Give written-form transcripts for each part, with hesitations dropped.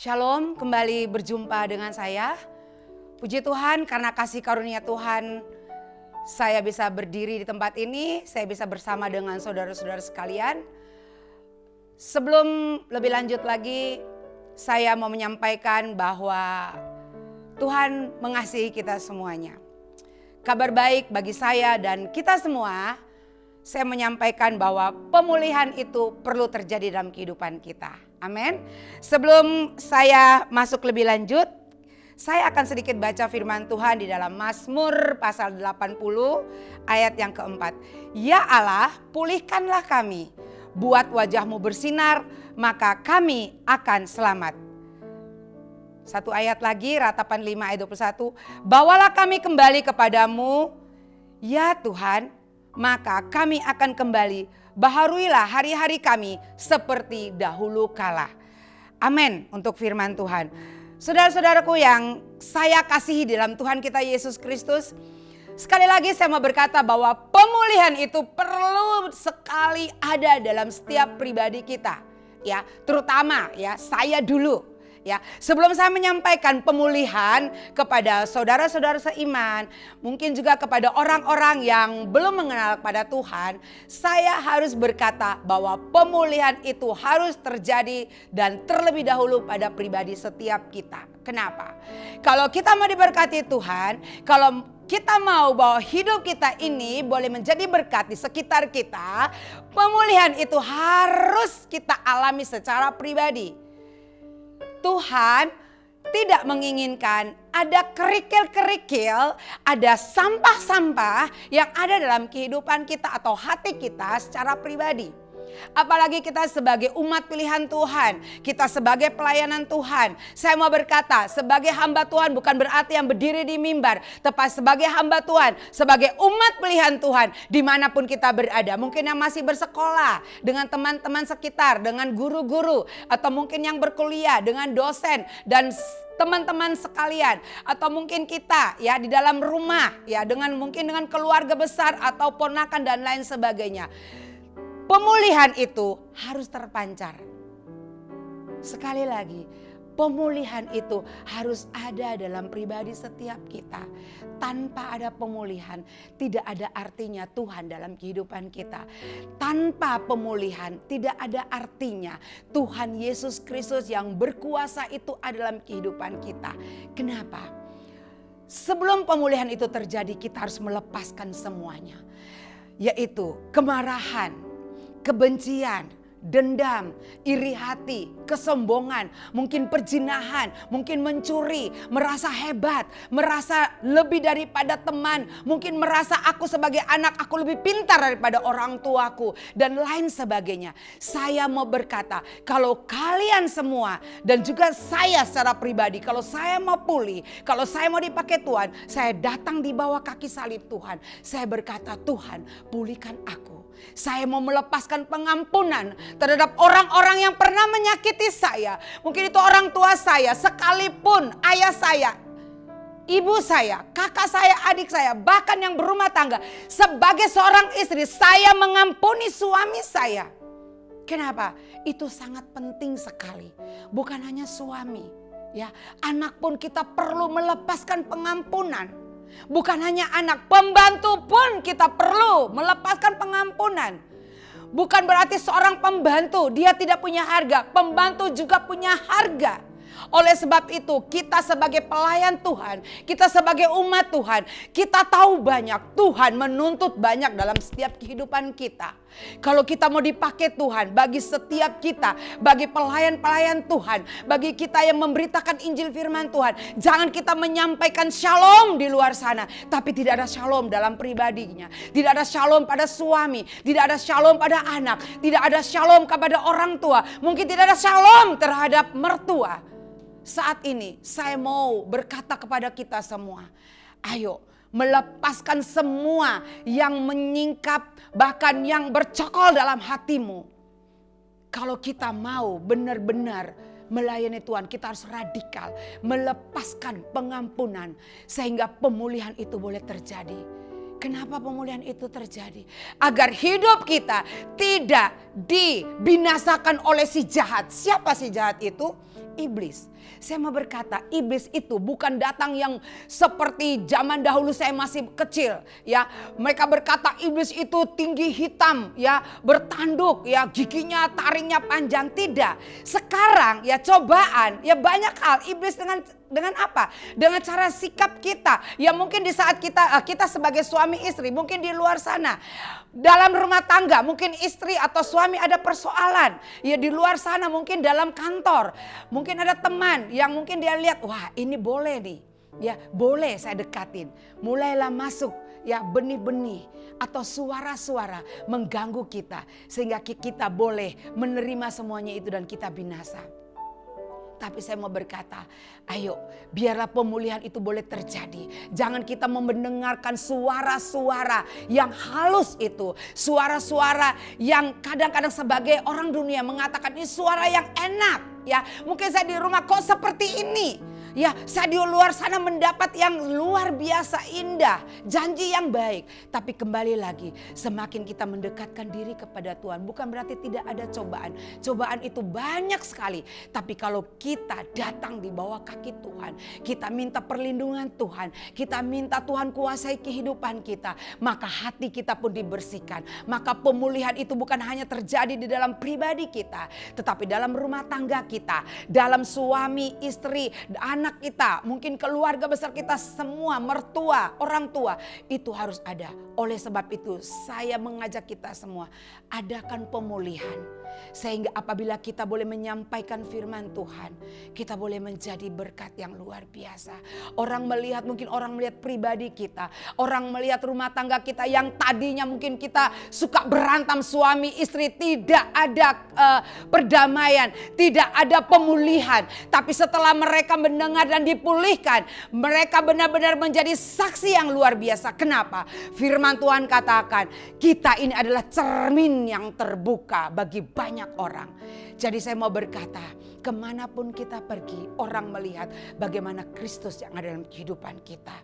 Shalom, kembali berjumpa dengan saya. Puji Tuhan karena kasih karunia Tuhan saya bisa berdiri di tempat ini, saya bisa bersama dengan saudara-saudara sekalian. Sebelum lebih lanjut lagi, saya mau menyampaikan bahwa Tuhan mengasihi kita semuanya. Kabar baik bagi saya dan kita semua, saya menyampaikan bahwa pemulihan itu perlu terjadi dalam kehidupan kita. Amin. Sebelum saya masuk lebih lanjut, saya akan sedikit baca firman Tuhan di dalam Mazmur pasal 80 ayat yang keempat. Ya Allah, pulihkanlah kami, buat wajahmu bersinar, maka kami akan selamat. Satu ayat lagi, Ratapan 5 ayat 21. Bawalah kami kembali kepadamu, ya Tuhan, maka kami akan kembali. Baharuilah hari-hari kami seperti dahulu kala. Amin untuk firman Tuhan. Saudara-saudaraku yang saya kasihi dalam Tuhan kita Yesus Kristus. Sekali lagi saya mau berkata bahwa pemulihan itu perlu sekali ada dalam setiap pribadi kita. Ya, terutama ya saya dulu. Ya, sebelum saya menyampaikan pemulihan kepada saudara-saudara seiman, mungkin juga kepada orang-orang yang belum mengenal pada Tuhan, saya harus berkata bahwa pemulihan itu harus terjadi dan terlebih dahulu pada pribadi setiap kita. Kenapa? Kalau kita mau diberkati Tuhan, kalau kita mau bahwa hidup kita ini boleh menjadi berkat di sekitar kita, pemulihan itu harus kita alami secara pribadi. Tuhan tidak menginginkan ada kerikil-kerikil, ada sampah-sampah yang ada dalam kehidupan kita atau hati kita secara pribadi. Apalagi kita sebagai umat pilihan Tuhan, kita sebagai pelayanan Tuhan. Saya mau berkata, sebagai hamba Tuhan bukan berarti yang berdiri di mimbar, tapi sebagai hamba Tuhan, sebagai umat pilihan Tuhan, dimanapun kita berada. Mungkin yang masih bersekolah dengan teman-teman sekitar, dengan guru-guru, atau mungkin yang berkuliah dengan dosen dan teman-teman sekalian, atau mungkin kita ya di dalam rumah ya mungkin dengan keluarga besar atau ponakan dan lain sebagainya. Pemulihan itu harus terpancar. Sekali lagi, pemulihan itu harus ada dalam pribadi setiap kita. Tanpa ada pemulihan, tidak ada artinya Tuhan dalam kehidupan kita. Tanpa pemulihan, tidak ada artinya Tuhan Yesus Kristus yang berkuasa itu ada dalam kehidupan kita. Kenapa? Sebelum pemulihan itu terjadi, kita harus melepaskan semuanya. Yaitu kemarahan, kebencian, dendam, iri hati, kesombongan, mungkin perzinahan, mungkin mencuri, merasa hebat, merasa lebih daripada teman, mungkin merasa aku sebagai anak aku lebih pintar daripada orang tuaku dan lain sebagainya. Saya mau berkata, kalau kalian semua dan juga saya secara pribadi, kalau saya mau pulih, kalau saya mau dipakai Tuhan, saya datang di bawah kaki salib Tuhan. Saya berkata, Tuhan, pulihkan aku. Saya mau melepaskan pengampunan terhadap orang-orang yang pernah menyakiti saya. Mungkin itu orang tua saya, sekalipun ayah saya, ibu saya, kakak saya, adik saya, bahkan yang berumah tangga. Sebagai seorang istri, saya mengampuni suami saya. Kenapa? Itu sangat penting sekali. Bukan hanya suami, ya, anak pun kita perlu melepaskan pengampunan. Bukan hanya anak, pembantu pun kita perlu melepaskan pengampunan. Bukan berarti seorang pembantu dia tidak punya harga, pembantu juga punya harga. Oleh sebab itu kita sebagai pelayan Tuhan, kita sebagai umat Tuhan, kita tahu banyak, Tuhan menuntut banyak dalam setiap kehidupan kita. Kalau kita mau dipakai Tuhan bagi setiap kita, bagi pelayan-pelayan Tuhan, bagi kita yang memberitakan Injil firman Tuhan, jangan kita menyampaikan shalom di luar sana, tapi tidak ada shalom dalam pribadinya. Tidak ada shalom pada suami, tidak ada shalom pada anak, tidak ada shalom kepada orang tua, mungkin tidak ada shalom terhadap mertua. Saat ini saya mau berkata kepada kita semua, ayo melepaskan semua yang menyingkap, bahkan yang bercokol dalam hatimu. Kalau kita mau benar-benar melayani Tuhan, kita harus radikal, melepaskan pengampunan sehingga pemulihan itu boleh terjadi. Kenapa pemulihan itu terjadi? Agar hidup kita tidak dibinasakan oleh si jahat. Siapa si jahat itu? Iblis. Saya mau berkata, iblis itu bukan datang yang seperti zaman dahulu saya masih kecil, ya. Mereka berkata iblis itu tinggi hitam, ya, bertanduk, ya, giginya taringnya panjang. Tidak. Sekarang ya cobaan, ya banyak hal iblis dengan apa? Dengan cara sikap kita. Ya mungkin di saat kita sebagai suami istri, mungkin di luar sana dalam rumah tangga, mungkin istri atau suami ada persoalan. Ya di luar sana mungkin dalam kantor, mungkin ada teman yang mungkin dia lihat, wah ini boleh nih. Ya boleh saya dekatin. Mulailah masuk ya benih-benih atau suara-suara mengganggu kita. Sehingga kita boleh menerima semuanya itu dan kita binasa. Tapi saya mau berkata, ayo biarlah pemulihan itu boleh terjadi. Jangan kita mendengarkan suara-suara yang halus itu. Suara-suara yang kadang-kadang sebagai orang dunia mengatakan ini suara yang enak. Ya, mungkin saya di rumah kok seperti ini. Ya, saya di luar sana mendapat yang luar biasa indah, janji yang baik. Tapi kembali lagi, semakin kita mendekatkan diri kepada Tuhan, bukan berarti tidak ada cobaan. Cobaan itu banyak sekali. Tapi kalau kita datang di bawah kaki Tuhan, kita minta perlindungan Tuhan, kita minta Tuhan kuasai kehidupan kita, maka hati kita pun dibersihkan. Maka pemulihan itu bukan hanya terjadi di dalam pribadi kita, tetapi dalam rumah tangga kita, dalam suami, istri, anak kita, mungkin keluarga besar kita semua, mertua, orang tua, itu harus ada. Oleh sebab itu saya mengajak kita semua, adakan pemulihan. Sehingga apabila kita boleh menyampaikan firman Tuhan, kita boleh menjadi berkat yang luar biasa. Orang melihat, mungkin orang melihat pribadi kita, orang melihat rumah tangga kita yang tadinya mungkin kita suka berantem suami istri, tidak ada perdamaian, tidak ada pemulihan. Tapi setelah mereka mendengar dan dipulihkan, mereka benar-benar menjadi saksi yang luar biasa. Kenapa? Firman Tuhan katakan, kita ini adalah cermin yang terbuka bagi banyak orang. Jadi saya mau berkata, kemanapun kita pergi, orang melihat bagaimana Kristus yang ada dalam kehidupan kita.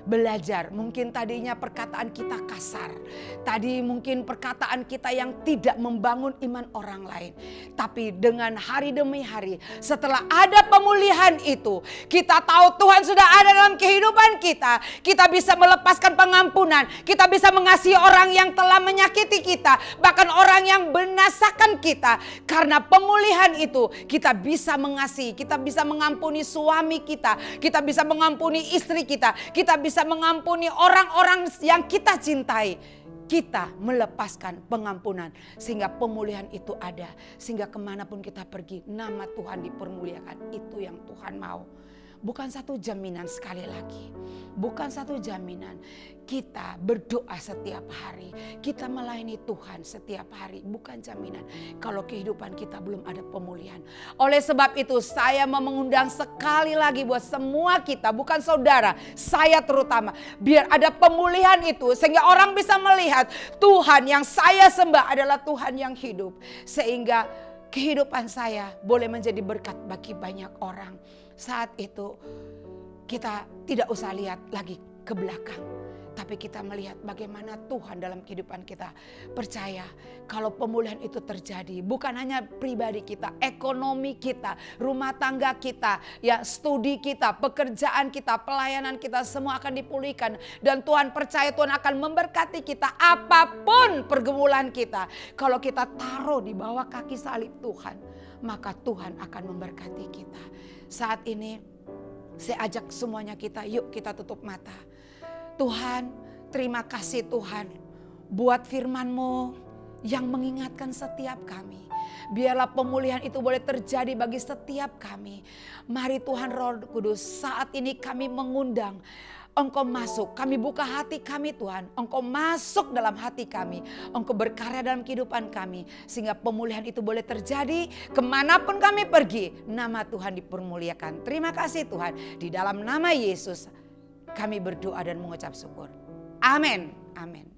Belajar, mungkin tadinya perkataan kita kasar. Tadi mungkin perkataan kita yang tidak membangun iman orang lain. Tapi dengan hari demi hari, setelah ada pemulihan itu, kita tahu Tuhan sudah ada dalam kehidupan kita. Kita bisa melepaskan pengampunan. Kita bisa mengasihi orang yang telah menyakiti kita. Bahkan orang yang binasakan kita. Karena pemulihan itu, kita bisa mengasihi. Kita bisa mengampuni suami kita. Kita bisa mengampuni istri kita. Kita bisa mengampuni orang-orang yang kita cintai. Kita melepaskan pengampunan sehingga pemulihan itu ada. Sehingga kemanapun kita pergi, nama Tuhan dipermuliakan. Itu yang Tuhan mau. Bukan satu jaminan, sekali lagi. Bukan satu jaminan. Kita berdoa setiap hari. Kita melayani Tuhan setiap hari. Bukan jaminan kalau kehidupan kita belum ada pemulihan. Oleh sebab itu saya mau mengundang sekali lagi buat semua kita. Bukan saudara, saya terutama. Biar ada pemulihan itu sehingga orang bisa melihat Tuhan yang saya sembah adalah Tuhan yang hidup. Sehingga kehidupan saya boleh menjadi berkat bagi banyak orang. Saat itu kita tidak usah lihat lagi ke belakang. Tapi kita melihat bagaimana Tuhan dalam kehidupan kita. Percaya kalau pemulihan itu terjadi, bukan hanya pribadi kita, ekonomi kita, rumah tangga kita, ya studi kita, pekerjaan kita, pelayanan kita, semua akan dipulihkan. Dan Tuhan percaya Tuhan akan memberkati kita apapun pergumulan kita. Kalau kita taruh di bawah kaki salib Tuhan, maka Tuhan akan memberkati kita. Saat ini saya ajak semuanya kita, yuk kita tutup mata. Tuhan, terima kasih Tuhan buat firman-Mu yang mengingatkan setiap kami. Biarlah pemulihan itu boleh terjadi bagi setiap kami. Mari Tuhan Roh Kudus, saat ini kami mengundang Engkau masuk, kami buka hati kami Tuhan. Engkau masuk dalam hati kami. Engkau berkarya dalam kehidupan kami. Sehingga pemulihan itu boleh terjadi kemanapun kami pergi. Nama Tuhan dipermuliakan. Terima kasih Tuhan. Di dalam nama Yesus kami berdoa dan mengucap syukur. Amin. Amin.